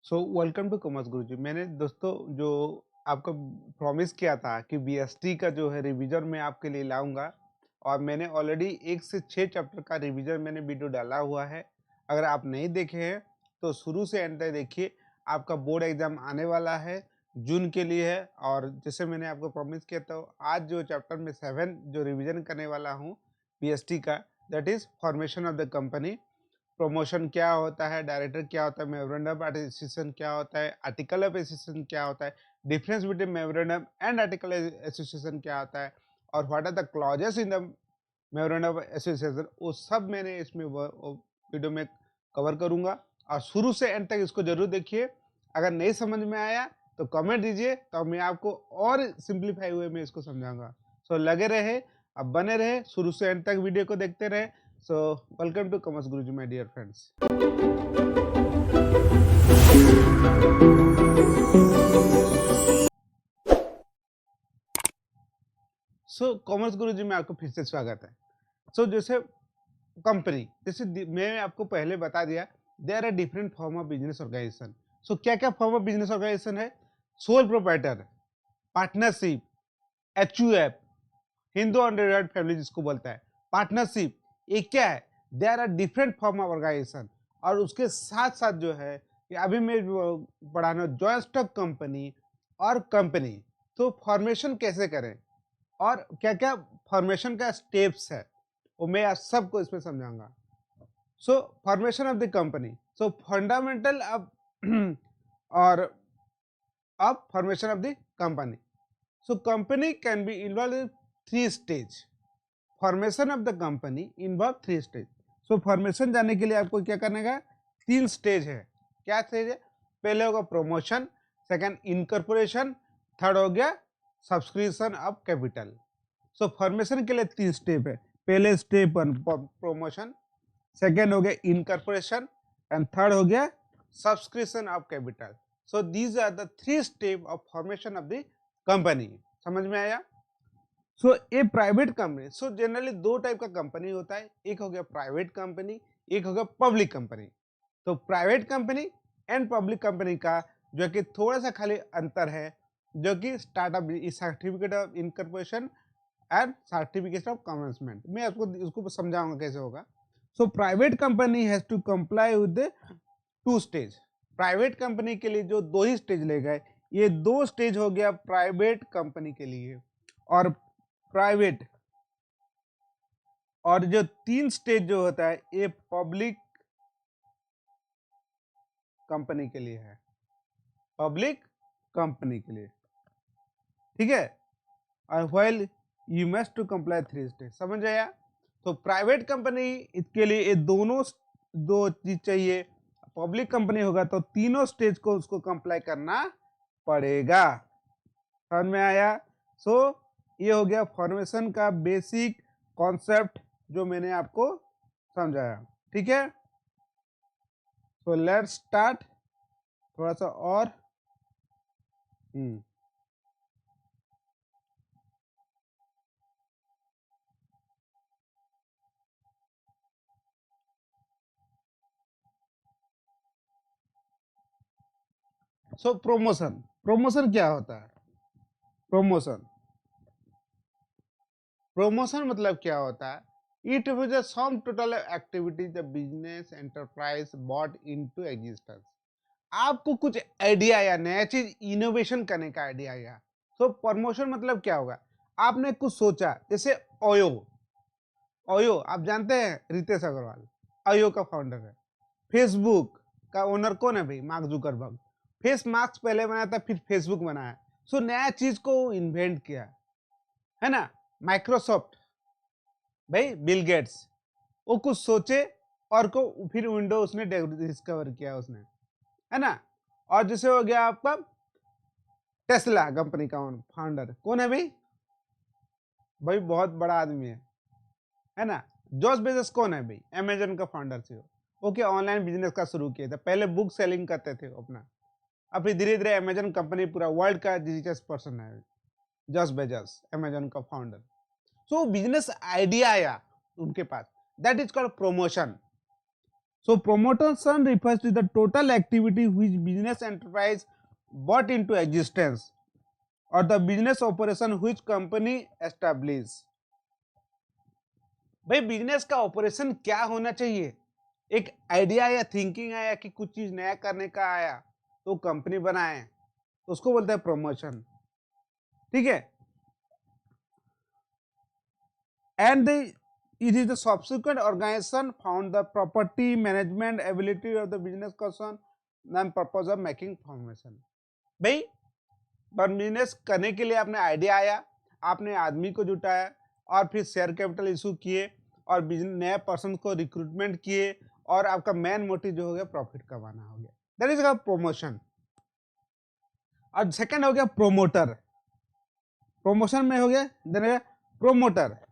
So welcome to commerce गुरुजी। मैंने दोस्तों जो आपको प्रॉमिस किया था कि बीएसटी का जो है रिवीजन मैं आपके लिए लाऊंगा, और मैंने ऑलरेडी 1 से 6 चैप्टर का रिवीजन मैंने वीडियो डाला हुआ है। अगर आप नहीं देखे हैं तो शुरू से एंड तक देखिए। आपका बोर्ड एग्जाम आने वाला है, जून के लिए है। और जैसे मैंने आपको प्रॉमिस किया था, आज जो चैप्टर में 7 जो रिवीजन करने वाला हूँ बीएसटी का, that is formation of the company. Promotion क्या होता है, डायरेक्टर क्या होता है, मेमोरेंडम ऑफ एसोसिएशन क्या होता है, आर्टिकल ऑफ एसोसिएशन क्या होता है, difference between memorandum and article association क्या होता है, और what are the clauses in the memorandum of association, वो सब मैंने इसमें वीडियो में कवर करूंगा। और शुरू से एंड तक इसको जरूर देखिए। अगर नहीं समझ में आया तो कमेंट दीजिए, तो मैं आपको और सिंप्लीफाई हुए में इसको समझाऊंगा। सो लगे रहे, अब बने रहे, शुरू से एंड तक वीडियो को देखते रहे। So, welcome to Commerce Guruji, my dear friends. So commerce Guruji में आपको फिर से स्वागत है। जैसे कंपनी, जैसे मैं आपको पहले बता दिया, there are different form of business organisation. क्या क्या फॉर्म ऑफ बिजनेस ऑर्गेनाइजेशन है? Sole proprietor, partnership, HUF, Hindu undivided family जिसको बोलता है, पार्टनरशिप, ये क्या है? There are different form of organisation. और उसके साथ साथ जो है कि अभी मैं पढ़ाना जॉइंट स्टॉक कंपनी और कंपनी। तो फॉर्मेशन कैसे करें और क्या क्या फॉर्मेशन का स्टेप्स है, वो मैं आज सबको इसमें समझाऊंगा। Formation of the company, fundamental of और of formation of the company. Company can be involve in 3 stage. Formation of the company involve 3 stage. Formation जाने के लिए आपको क्या करने का? 3 स्टेज है। क्या स्टेज है? पहले होगा प्रमोशन, सेकंड इनकॉर्पोरेशन, थर्ड हो गया सब्सक्रिप्शन ऑफ कैपिटल। फॉर्मेशन के लिए 3 स्टेप है। पहले स्टेप प्रमोशन, सेकेंड हो गया इनकॉर्पोरेशन, एंड थर्ड हो गया subscription of capital. These are the 3 step of formation of the company. समझ में आया? A private company, generally 2 type का कंपनी होता है। एक हो गया प्राइवेट कंपनी, एक हो गया public company. Private company and public company का जो कि थोड़ा सा खाली अंतर है, जो कि startup certificate of incorporation and certificate of commencement. मैं आपको उसको समझाऊंगा कैसे होगा। Private company has to comply with 2 stage. Private company के लिए जो 2 ही स्टेज ले गए, ये 2 स्टेज हो गया प्राइवेट कंपनी के लिए। और प्राइवेट और जो 3 स्टेज जो होता है, ये पब्लिक कंपनी के लिए है। पब्लिक कंपनी के लिए, ठीक है। और while you must to comply 3 stage. समझ आया? प्राइवेट कंपनी के लिए ये दोनों 2 चीज चाहिए। पब्लिक कंपनी होगा तो तीनों स्टेज को उसको कंप्लाई करना पड़ेगा। समझ में आया? ये हो गया फॉर्मेशन का बेसिक कॉन्सेप्ट जो मैंने आपको समझाया, ठीक है। Let's start. थोड़ा सा और प्रमोशन। प्रमोशन क्या होता है? प्रमोशन प्रमोशन मतलब क्या होता है? It was a sum total activities the business enterprise brought into existence. आपको कुछ आइडिया या नया चीज इनोवेशन करने का आइडिया आया। प्रमोशन मतलब क्या होगा? आपने कुछ सोचा, जैसे ओयो। ओयो आप जानते हैं, रितेश अग्रवाल ओयो का फाउंडर है। फेसबुक का ओनर कौन है भाई? Mark Zuckerberg. फेस मास्क पहले बनाया था, फिर फेसबुक बनाया। नया चीज को इन्वेंट किया, है ना। माइक्रोसॉफ्ट, भाई बिल गेट्स, वो कुछ सोचे और को फिर विंडो उसने डिस्कवर किया उसने, है ना। और जैसे हो गया आपका टेस्ला कंपनी का फाउंडर कौन है भाई? भाई बहुत बड़ा आदमी है ना। जॉर्ज बेजोस कौन है भाई? अमेजन का फाउंडर थे। ओके, ऑनलाइन बिजनेस का शुरू किया था, पहले बुक सेलिंग करते थे अपना। अब फिर धीरे धीरे अमेजन कंपनी पूरा वर्ल्ड का डिजिटल पर्सन है। जॉर्ज बेजोस अमेजन का फाउंडर। बिजनेस आइडिया आया उनके पास, that is called promotion. So promotion refers to the total activity which business enterprise brought into existence or the business operation which company establish. भाई business का operation क्या होना चाहिए? एक आइडिया या थिंकिंग आया कि कुछ चीज नया करने का आया तो कंपनी बनाए, तो उसको बोलते हैं प्रमोशन। ठीक है, and it is the subsequent organization found the property management ability of the business person and purpose of making formation। भाई बिजनेस करने के लिए आपने आइडिया आया, आपने आदमी को जुटाया और फिर शेयर कैपिटल इशू किए और नए पर्सन को रिक्रूटमेंट किए और आपका मेन मोटिव जो हो गया प्रॉफिट कमाना हो गया, दैट इज प्रमोशन। और सेकंड हो गया प्रोमोटर। प्रमोशन में हो गया देन प्रोमोटर।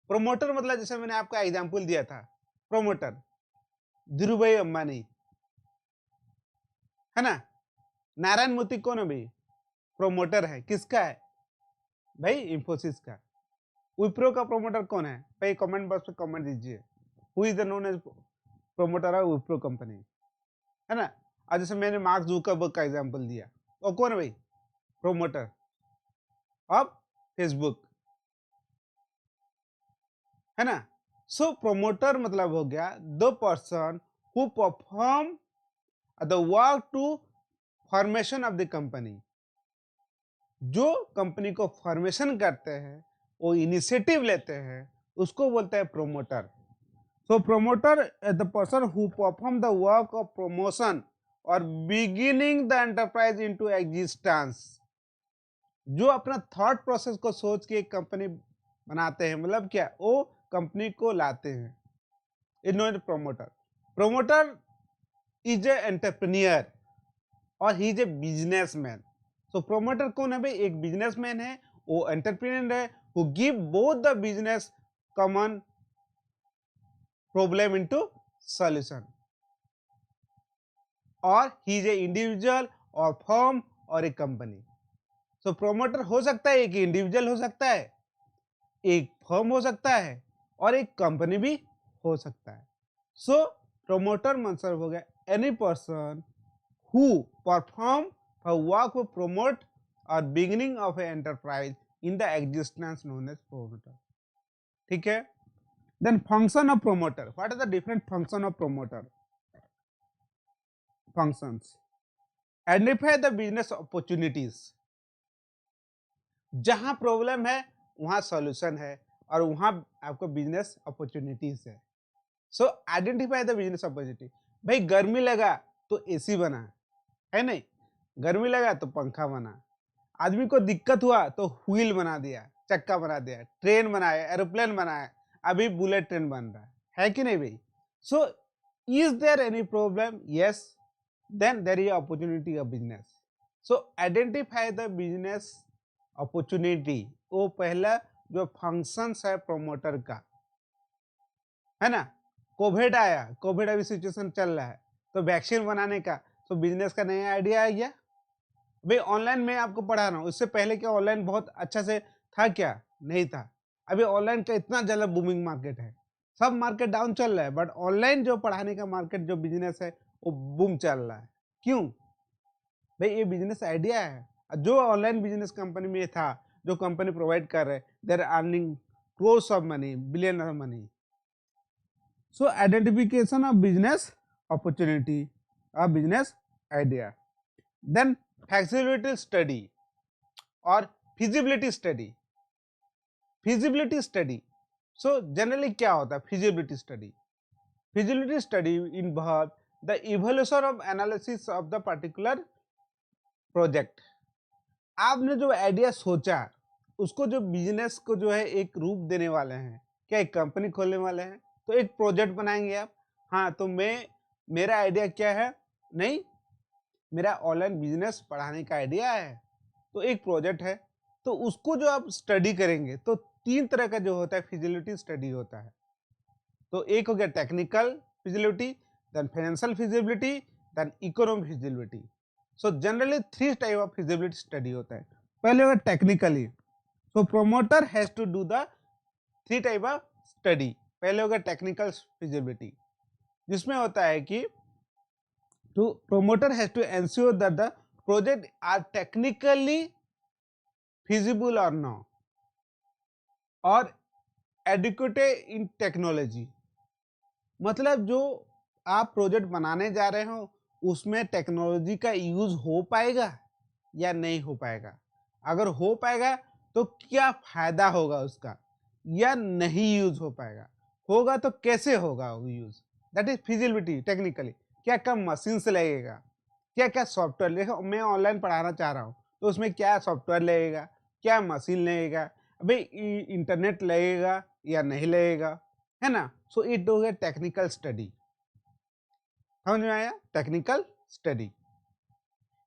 प्रोमोटर मतलब जैसे मैंने आपका एग्जांपल दिया था, प्रोमोटर धीरू भाई अंबानी है ना, नारायण मूर्ति कौन है भाई? प्रोमोटर है। किसका है भाई? इंफोसिस का। विप्रो का प्रोमोटर कौन है भाई? कमेंट बॉक्स पे कमेंट दीजिए, who is the known as promoter of Wipro company, है ना। और जैसे मैंने मार्क जुकरबर्ग का एग्जांपल दिया, वो कौन है भाई? प्रोमोटर ऑफ फेसबुक, है ना। सो प्रोमोटर मतलब हो गया the person who perform the work to formation of the company. जो कंपनी को फॉर्मेशन करते हैं, वो इनिशिएटिव लेते हैं, उसको बोलते हैं promoter. So promoter is the person who perform the work of promotion और beginning the enterprise into existence. जो अपना थॉट प्रोसेस को सोच के एक कंपनी बनाते हैं, मतलब क्या, वो कंपनी को लाते हैं, is known as promoter. Promoter is a entrepreneur और ही इज ए बिजनेसमैन। तो प्रोमोटर कौन है भाई? एक बिजनेसमैन है, वो एंटरप्रेन्योर है, who give both the business common problem into solution. और ही इज ए इंडिविजुअल और फर्म और एक कंपनी। तो प्रोमोटर हो सकता है एक इंडिविजुअल हो सकता है, एक फर्म हो सकता है और एक कंपनी भी हो सकता है। सो प्रोमोटर मतलब हो गया any person who perform a work to promote or beginning of an enterprise in the existence known as promoter। ठीक है। Then function of promoter, what are the different function of promoter? Functions: identify the business opportunities, जहां problem है वहां solution है और वहां आपको business opportunities है। सो आइडेंटिफाई द बिजनेस अपॉर्चुनिटी। भाई गर्मी लगा तो एसी बना, है नहीं, गर्मी लगा तो पंखा बना, आदमी को दिक्कत हुआ तो व्हील बना दिया, चक्का बना दिया, ट्रेन बनाया, एरोप्लेन बनाया, अभी बुलेट ट्रेन बन रहा है कि नहीं भाई? So is there any problem? Yes, then there is opportunity of business. So identify the business opportunity, वो पहला जो फंक्शंस है प्रोमोटर का, है ना। कोविड आया, कोविड अभी सिचुएशन चल रहा है, तो वैक्सीन बनाने का, तो बिजनेस का नया आइडिया आ गया। भाई ऑनलाइन में आपको पढ़ा रहा हूँ, उससे पहले क्या ऑनलाइन बहुत अच्छा से था क्या? नहीं था। अभी ऑनलाइन का इतना ज़्यादा बूमिंग मार्केट है, सब मार्केट डाउन चल रहा है, बट ऑनलाइन जो पढ़ाने का मार्केट जो बिजनेस है वो बूम चल रहा है। क्यों भाई? ये बिजनेस आइडिया है, जो ऑनलाइन बिजनेस कंपनी में था, जो कंपनी प्रोवाइड कर रहे, they're earning crores of money, billion of money. So identification of business opportunity और business idea. Then feasibility study और feasibility study. Feasibility study, so generally क्या होता है feasibility study? Feasibility study involve the evolution of analysis of the particular project. आपने जो idea सोचा, उसको जो बिजनेस को जो है एक रूप देने वाले हैं, क्या एक कंपनी खोलने वाले हैं, तो एक प्रोजेक्ट बनाएंगे आप। हाँ, तो मेरा आइडिया क्या है? नहीं, मेरा ऑनलाइन बिजनेस पढ़ाने का आइडिया है, तो एक प्रोजेक्ट है, तो उसको जो आप स्टडी करेंगे, तो 3 तरह का जो होता है फिजिबिलिटी स्टडी होता है। तो एक हो गया technical feasibility, then financial feasibility, then economic feasibility. So generally 3 type of feasibility study होता है। पहले होगा technically, so promoter has to do the 3 type of study. पहले होगा टेक्निकल फिजिबिलिटी, जिसमें होता है कि to promoter has to ensure that the project are technically feasible or no और एडिक्वेट इन टेक्नोलॉजी। मतलब जो आप प्रोजेक्ट बनाने जा रहे हो उसमें टेक्नोलॉजी का यूज हो पाएगा या नहीं हो पाएगा। अगर हो पाएगा तो क्या फायदा होगा उसका, या नहीं यूज हो पाएगा, होगा तो कैसे होगा वो use. That is feasibility technically. क्या क्या मशीन से लगेगा, क्या क्या सॉफ्टवेयर लगेगा। मैं ऑनलाइन पढ़ाना चाह रहा हूँ तो उसमें क्या सॉफ्टवेयर लगेगा, क्या मशीन लगेगा, भाई इंटरनेट लगेगा या नहीं लगेगा, है ना। सो इट हो गया टेक्निकल स्टडी। समझ में आया, टेक्निकल स्टडी।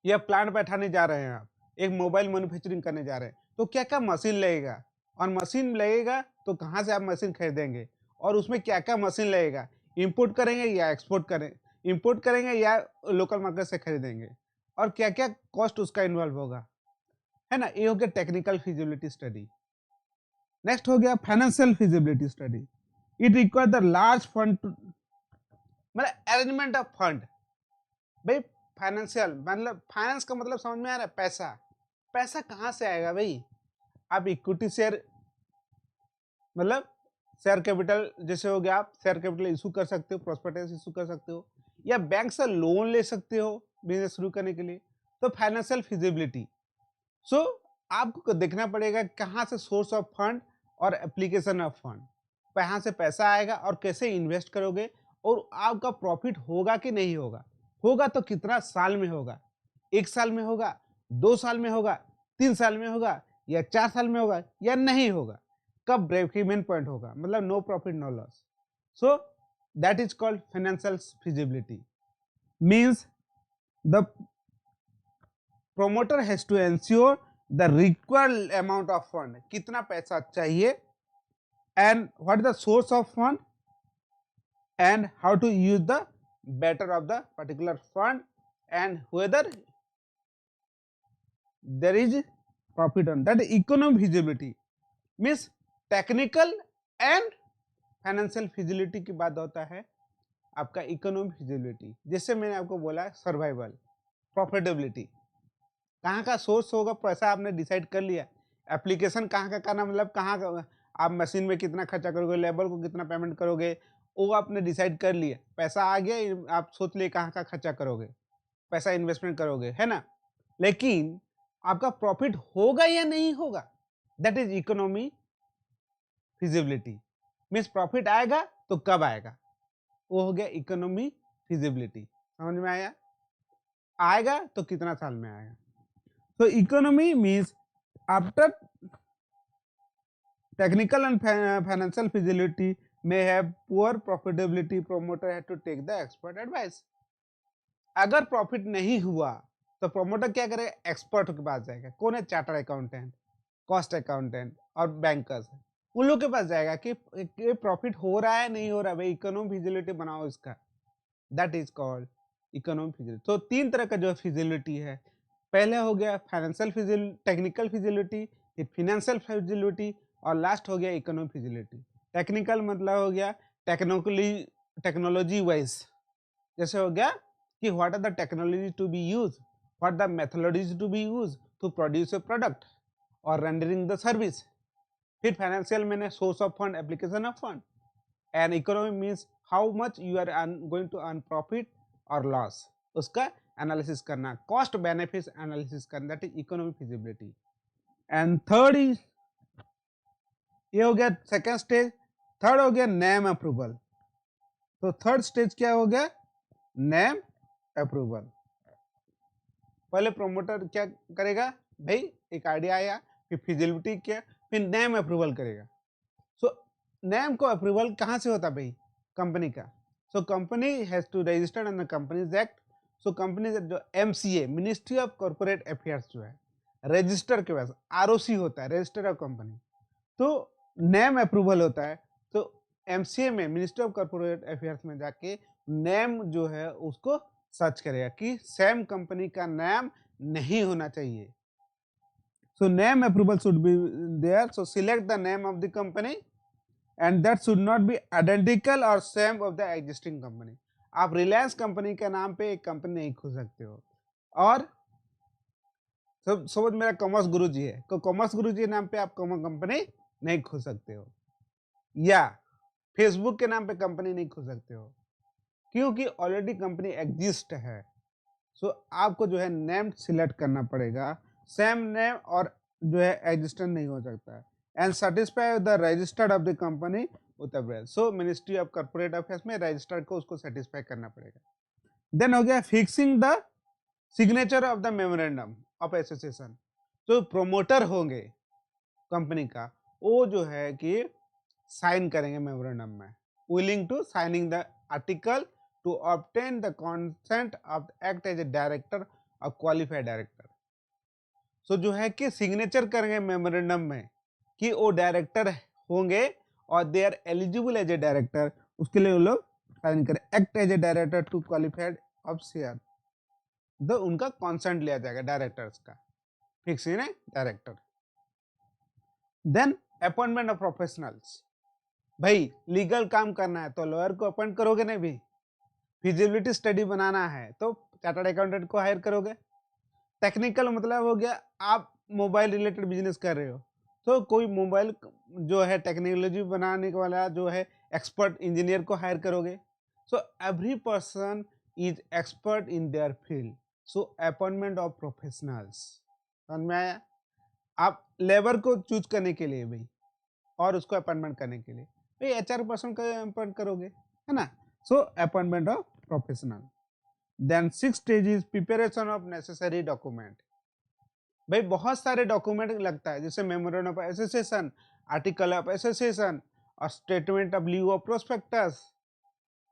या प्लांट बैठाने जा रहे हैं आप, एक मोबाइल मैन्युफैक्चरिंग करने जा रहे हैं तो क्या क्या मशीन लगेगा, और मशीन लगेगा तो कहाँ से आप मशीन खरीदेंगे, और उसमें क्या क्या मशीन लगेगा, इंपोर्ट करेंगे या एक्सपोर्ट करें, इंपोर्ट करेंगे या लोकल मार्केट से खरीदेंगे, और क्या क्या कॉस्ट उसका इन्वॉल्व होगा, है ना। ये हो गया टेक्निकल फिजिबिलिटी स्टडी। नेक्स्ट हो गया financial feasibility study. It require the large fund, मतलब अरेंजमेंट ऑफ फंड। भाई फाइनेंशियल मतलब फाइनेंस का मतलब समझ में आ रहा है, पैसा। पैसा कहाँ से आएगा भाई। आप इक्विटी शेयर मतलब शेयर कैपिटल जैसे हो गया, आप शेयर कैपिटल इशू कर सकते हो, प्रोस्पेक्टस इशू कर सकते हो, या बैंक से लोन ले सकते हो बिजनेस शुरू करने के लिए। तो फाइनेंशियल फिजिबिलिटी। सो आपको देखना पड़ेगा कहाँ से सोर्स ऑफ फंड और एप्लीकेशन ऑफ फंड, कहाँ से पैसा आएगा और कैसे इन्वेस्ट करोगे, और आपका प्रॉफिट होगा कि नहीं होगा, होगा तो कितना साल में होगा, 1 साल में होगा, 2 साल में होगा, 3 साल में होगा, या 4 साल में होगा, या नहीं होगा, कब ब्रेक इवन पॉइंट होगा, मतलब no profit no loss. So that is called financial feasibility. Means the promoter has to ensure the required amount of fund, कितना पैसा चाहिए, and what is the source of fund, and how to use the better of the particular fund, and whether there is profit on that। economic feasibility means technical and financial feasibility की बात होता है आपका economic feasibility. जैसे मैंने आपको बोला survival, profitability, कहाँ का सोर्स होगा, पैसा आपने डिसाइड कर लिया, एप्लीकेशन कहाँ का करना, मतलब कहाँ का आप मशीन में कितना खर्चा करोगे, लेबर को कितना पेमेंट करोगे, वो आपने डिसाइड कर लिया, पैसा आ गया, आप सोच लिए कहाँ का खर्चा करोगे, पैसा इन्वेस्टमेंट करोगे, है ना। लेकिन आपका प्रॉफिट होगा या नहीं होगा, that is economy feasibility. Means profit आएगा तो कब आएगा, वो हो गया इकोनॉमी फिजिबिलिटी। समझ में आया, आएगा तो कितना साल में आएगा। So economy means after technical and financial feasibility may have poor profitability, promoter had to take the expert advice। अगर प्रॉफिट नहीं हुआ तो प्रोमोटर क्या करेगा, एक्सपर्ट के पास जाएगा। कौन है, चार्टर्ड अकाउंटेंट, कॉस्ट अकाउंटेंट और बैंकर्स, उन लोग के पास जाएगा कि ये प्रॉफिट हो रहा है नहीं हो रहा है, भाई इकोनॉमिक फिजिबिलिटी बनाओ इसका। That is called economic feasibility. तो 3 तरह का जो फिजिबिलिटी है, पहले हो गया फाइनेंशियल फिजिबिलिटी, टेक्निकल फिजिबिलिटी, फिर फाइनेंशियल फिजिबिलिटी, और लास्ट हो गया इकोनॉमिक फिजिबिलिटी। टेक्निकल मतलब हो गया टेक्नोलॉजी वाइज, जैसे हो गया कि what are the technology to be use, what the methodology to be use to produce a product और रेंडरिंग द सर्विस। फिर फाइनेंशियल मैंने source of fund, application of fund, and economic means how much you are going to earn profit और loss, उसका analysis करना, cost benefit analysis करना, that is economic feasibility. And third is, ये हो गया second stage. Third हो गया name approval. तो थर्ड स्टेज क्या हो गया, नेम अप्रूवल। पहले प्रोमोटर क्या करेगा, भाई एक आइडिया आया, फिर फिजिबिलिटी किया, फिर नेम अप्रूवल करेगा। सो नेम को अप्रूवल कहाँ से होता भाई, कंपनी का। So company has to registered under companies act. So company जो MCA, ministry of corporate affairs जो है, रजिस्टर के पास ROC होता है, रजिस्टर ऑफ कंपनी, तो नेम अप्रूवल होता है। तो MCA में, मिनिस्ट्री ऑफ कॉर्पोरेट अफेयर्स में जाके नेम जो है उसको सर्च करेगा कि सेम कंपनी का नाम नहीं होना चाहिए। So name approval should be there. So select the name of the company and that should not be identical or same of the existing company। आप रिलायंस कंपनी के नाम पे एक कंपनी नहीं खोल सकते हो। और सब सपोज मेरा कॉमर्स गुरुजी है, तो कॉमर्स गुरुजी के नाम पे आप कंपनी नहीं खोल सकते हो, या फेसबुक के नाम पे कंपनी नहीं खोल सकते हो, क्योंकि ऑलरेडी कंपनी एग्जिस्ट है। सो आपको जो है नेम सिलेक्ट करना पड़ेगा, सेम नेम और जो है एग्जिस्टेंट नहीं हो सकता है। And satisfy the registered of the company Uttar Pradesh. So ministry of corporate affairs में रजिस्टर्ड को उसको सेटिस्फाई करना पड़ेगा। देन हो गया fixing the signature of the memorandum of association. जो प्रोमोटर होंगे कंपनी का, वो जो है कि साइन करेंगे मेमोरेंडम में, willing to signing the article to obtain the consent of act as a director और क्वालिफाइड डायरेक्टर। सो जो है कि सिग्नेचर करेंगे मेमोरेंडम में कि वो डायरेक्टर होंगे और they are eligible as a director, उसके लिए वो लोग साइन करें। Act as a director to qualified of share, तो उनका कॉन्सेंट लिया जाएगा डायरेक्टर्स का, फिक्सिंग है director. Then appointment of professionals. भाई लीगल काम करना है तो लॉयर को अपॉइंट करोगे नहीं भी, फिजिबिलिटी स्टडी बनाना है तो चार्टर्ड अकाउंटेंट को हायर करोगे। टेक्निकल मतलब हो गया आप मोबाइल रिलेटेड बिजनेस कर रहे हो तो कोई मोबाइल जो है टेक्नोलॉजी बनाने वाला जो है एक्सपर्ट इंजीनियर को हायर करोगे। So every person is expert in their field. So appointment of professionals, समझ में आया? आप लेबर को चूज करने के लिए भाई और उसको अपॉइंटमेंट करने के लिए भाई HR पर्सन का अपॉइंट करोगे, है ना? So appointment of professional. Then 6 stage is preparation of necessary document. भाई बहुत सारे डॉक्यूमेंट लगता है, जैसे memorandum of association, article of association और statement of lieu of prospectus,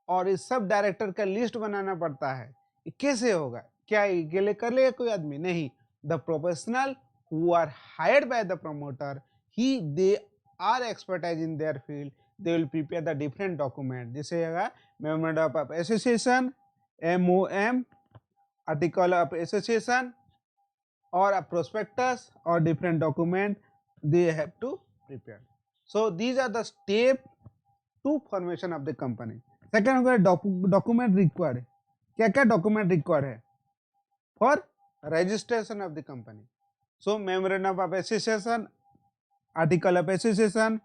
और इस सब डायरेक्टर का लिस्ट बनाना पड़ता है। ये कैसे होगा? क्या अकेले कर लेगा कोई आदमी? नहीं। The professional who are hired by the promoter, he they are expertise in their field, they will prepare the different document. जैसे होगा memorandum of association, MOM, article of association or a prospectus or different document they have to prepare. So these are the step to formation of the company. Second होगा document required. क्या क्या document required है for registration of the company? So memorandum of association, article of association,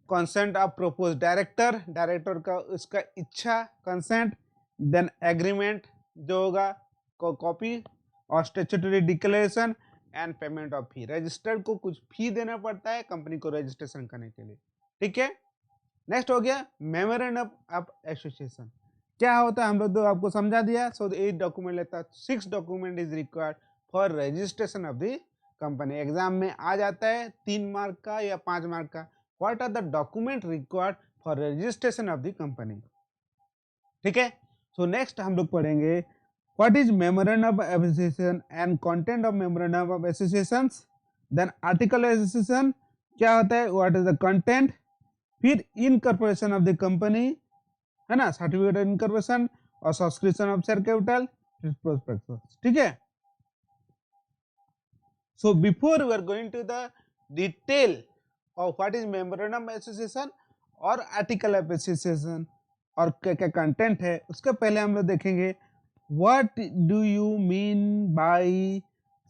consent of proposed director, director का उसका इच्छा consent, then agreement जो होगा copy, और statutory declaration and payment of fee. Registered को कुछ फी देना पड़ता है कंपनी को रजिस्ट्रेशन करने के लिए, ठीक है। नेक्स्ट हो गया मेमोरेंडम ऑफ एसोसिएशन। क्या होता है हम लोग तो आपको समझा दिया। सो 8 डॉक्यूमेंट लेता है, 6 document is required for registration of the company. Exam में आ जाता है 3 मार्क का या 5 मार्क का। What are the document required for registration of the company, ठीक है। सो नेक्स्ट हम लोग पढ़ेंगे what is memorandum of association and content of memorandum of associations, then article of association क्या होता है, what is the content, फिर incorporation of the company, है ना, certificate of incorporation और subscription of share capital, फिर prospectus, ठीक है। So before we are going to the detail of what is memorandum of association और article of association और क्या क्या content है, उसके पहले हम लोग देखेंगे What do you mean by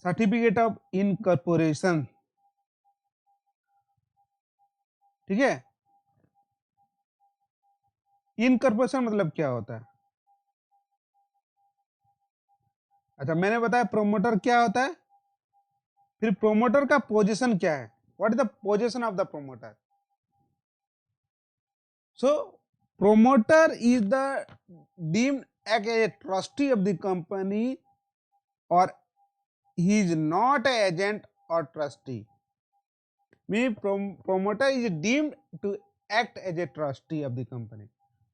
certificate of incorporation? ठीक है, इनकॉर्पोरेशन मतलब क्या होता है? अच्छा मैंने बताया प्रोमोटर क्या होता है, फिर प्रोमोटर का पोजीशन क्या है, what is the position of the promoter. So promoter is the deemed act as a trustee of the company or he is not an agent or trustee. Meaning promoter is deemed to act as a trustee of the company.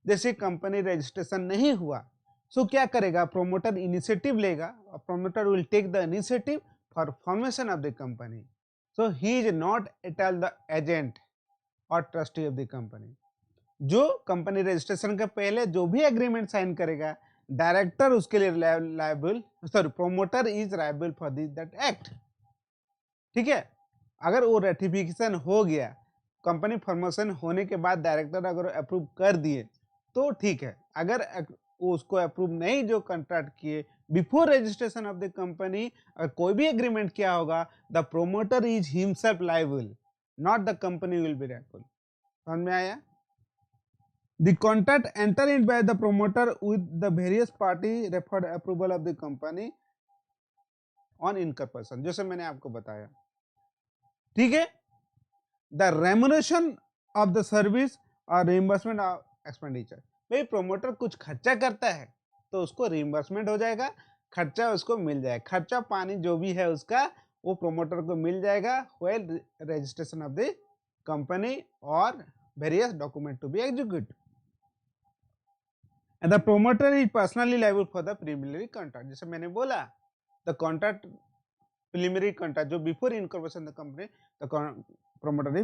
जैसे company registration नहीं हुआ, so क्या करेगा promoter, initiative लेगा और promoter will take the initiative for formation of the company. So he is not at all the agent और trustee of the company. जो company registration के पहले जो भी एग्रीमेंट साइन करेगा, डायरेक्टर उसके लिए liable, sorry promoter is liable for that act, ठीक है। अगर वो रेटिफिकेशन हो गया, कंपनी फॉर्मेशन होने के बाद डायरेक्टर अगर अप्रूव कर दिए तो ठीक है। अगर उसको अप्रूव नहीं जो कॉन्ट्रैक्ट किए before registration of the company, अगर कोई भी एग्रीमेंट किया होगा, the promoter is himself liable, not the company will be liable. समझ में आया? The contract enter in by the promoter with the various party referred approval of the company on incorporation, जैसे मैंने आपको बताया। ठीक है, the remuneration of the service और रिइंबर्समेंट ऑफ एक्सपेंडिचर। भाई प्रोमोटर कुछ खर्चा करता है तो उसको रिइंबर्समेंट हो जाएगा, खर्चा उसको मिल जाएगा, खर्चा पानी जो भी है उसका वो प्रोमोटर को मिल जाएगा while registration of the company और various document to be execute. And the promoter is personally liable for the preliminary contract, जैसे मैंने बोला द कॉन्ट्रैक्ट प्रीलिमिनरी कॉन्ट्रैक्ट जो before incorporation the company, the promoter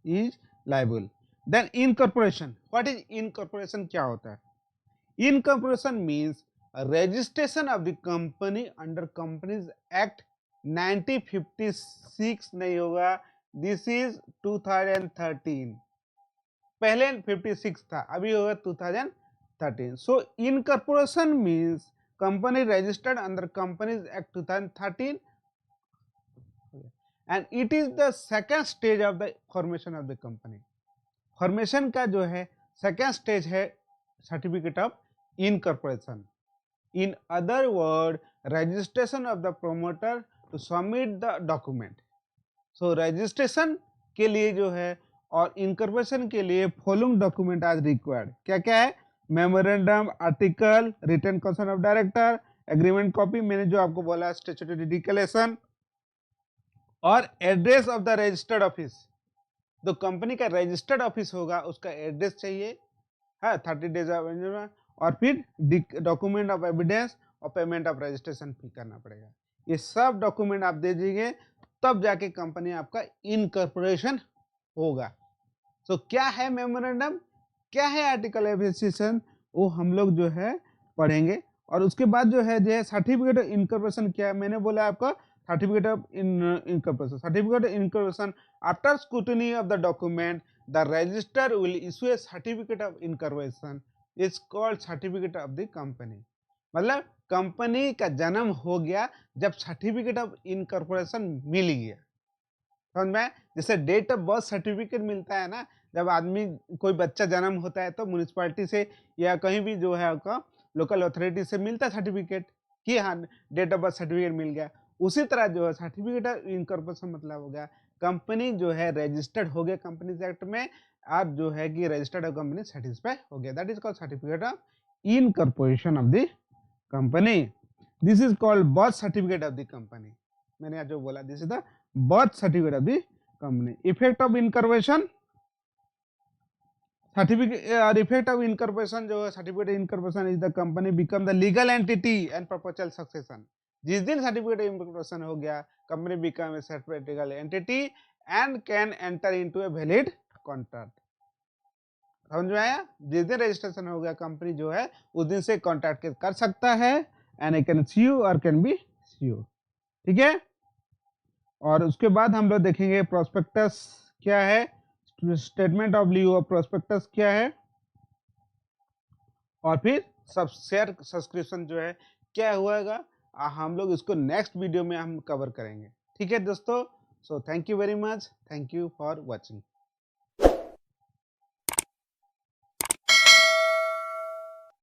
is liable. Then incorporation, what is incorporation, क्या होता है? Incorporation means registration of the company under companies act 1956 नहीं होगा, this is 2013, पहले 56 था, अभी होगा 2013। So incorporation means company registered under companies act 2013 and it is the second stage of the formation of the company. Formation का जो है second stage है certificate of incorporation. In other word registration of the promoter to submit the document. So registration के लिए जो है और incorporation के लिए फॉलोइंग डॉक्यूमेंट आज रिक्वायर्ड, क्या क्या है? Memorandum, article, written consent of director, agreement copy, मैंने जो आपको बोला स्टैट्यूटरी डिक्लेरेशन, और address of the registered office. तो कंपनी का रजिस्टर्ड ऑफिस होगा उसका एड्रेस चाहिए, है 30 डेज ऑफ, और फिर डॉक्यूमेंट ऑफ एविडेंस और पेमेंट ऑफ रजिस्ट्रेशन फी करना पड़ेगा। ये सब डॉक्यूमेंट आप दे दीजिए तब जाके कंपनी आपका इनकॉर्पोरेशन होगा। तो क्या है मेमोरेंडम, क्या है आर्टिकल ऑफ एसोसिएशन, वो हम लोग जो है पढ़ेंगे। और उसके बाद जो है सर्टिफिकेट ऑफ इनकॉर्पोरेशन क्या है, मैंने बोला आपका certificate of incorporation. Certificate of incorporation, after scrutiny of the document the register will issue A certificate of incorporation, is called certificate of the company. मतलब कंपनी का जन्म हो गया जब सर्टिफिकेट ऑफ इनकॉर्पोरेशन मिल गया। समझ में? जैसे डेट ऑफ बर्थ सर्टिफिकेट मिलता है ना, जब आदमी कोई बच्चा जन्म होता है तो म्यूनिसिपैलिटी से या कहीं भी जो है आपका लोकल अथॉरिटी से मिलता है सर्टिफिकेट कि हाँ डेट ऑफ बर्थ सर्टिफिकेट मिल गया। उसी तरह जो है सर्टिफिकेट ऑफ इनकॉर्पोरेशन मतलब हो गया कंपनी जो है रजिस्टर्ड हो गया कंपनीज एक्ट में, और जो है कि रजिस्टर्ड कंपनी सेटिस्फाई हो गया, that is called certificate of incorporation of the company. This is called birth certificate of the company. मैंने जो बोला this is the birth certificate of the company. Effect of incorporation, certificate और effect of incorporation जो है certificate incorporation is the company become the legal entity and perpetual succession. जिस दिन certificate incorporation हो गया company become a certified legal entity and can enter into a valid contract. समझ में आया? जिस दिन रजिस्ट्रेशन हो गया कंपनी जो है उस दिन से कॉन्ट्रैक्ट कर सकता है एंड आई कैन स्यू और कैन बी स्यू। ठीक है, और उसके बाद हम लोग देखेंगे प्रोस्पेक्टस क्या है, statement of lieu of prospectus क्या है, और फिर सब शेयर सब्सक्रिप्शन जो है क्या हुएगा, हम लोग इसको नेक्स्ट वीडियो में हम कवर करेंगे। ठीक है दोस्तों, so thank you very much, thank you for watching.